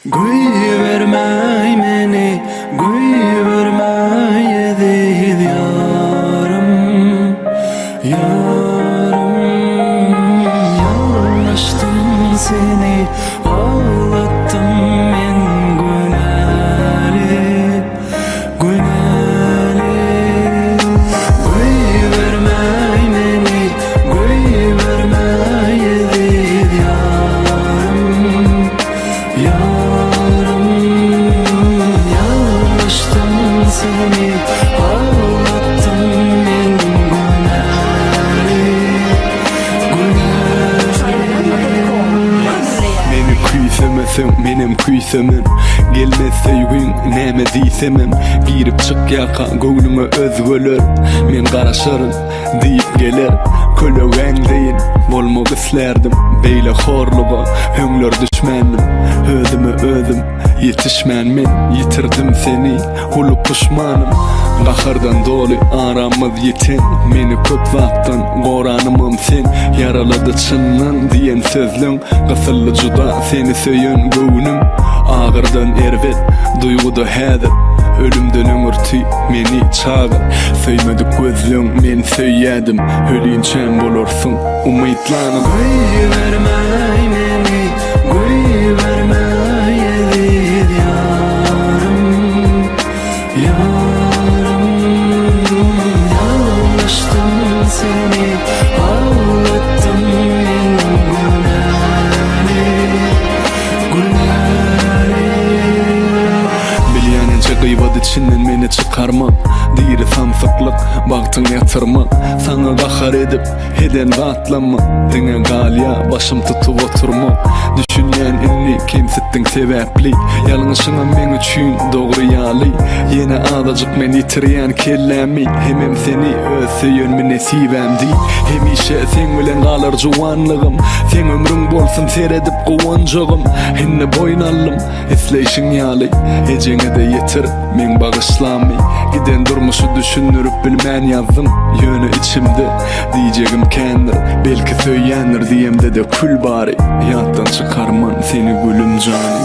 Güyvermey meni, güyvermey edid yarım, yarım. Yanlıştım seni, ağlattım men güneli, güneli. Güyvermey meni, güyvermey edid yarım, yarım. Yanlıştım seni, ağlattım men güneli, güneli. Meni kuysemesin, menem kuysemen. Gelmezse gün näme diýsemem. Girip çık ýaka göwnüme özgöler. Men garaşaryn diýip geler. Kölegen deyin bolmak islerdim. Beýle horluga höňler düşmendim. Özüme özüm yetişmän men. Yitirdim seni, ulup puşmanım. Gahardan doly aramyz yeten. Meni köp wagtdan goranymam sen. Yaralady çyndan diýen sözlüň. Gysylly juda seni söýen göwnüm. Ağırdan ervet, duyguda häzir. Ölümden öňürti meni çagar. Söýmedik gözlüň, men söýýädim. Ölýänçem bolarsyň umytlanym. Güyvermey meni, güyvermey edid yarım, yarım. Yanlıştım seni, ağlattım men güneli, güneli. Bilýänçe gıybad içinden meni çıkarma. Diri samsaklyk bagtyň ýatyrma. Saňa gahar edip heden gatlama. Diňe galya başym tutup oturma. Düşünýän inni kemsitdiň sebäpli. Ýalňyşyňa men üçin dogry ýaly. Ýene adadyk men ýitirýän kellämi. Hemem seni öz söýenmi nesibämdi. Hemişe sen bilen galar juwanlygym. Sen ömrüň bolsun seredip gowanjagym. Hinne boyun allym, esleýişiň ýaly. Ejeňe de ýetir, men bagyşlamy. Giden durmuşy düşünürüp bilmän ýazdym. Ýöne içimde diýjegim kendir. Belki söýýändir diýemde de kül bary. Ýatdan çıkarman seni gülüm jany.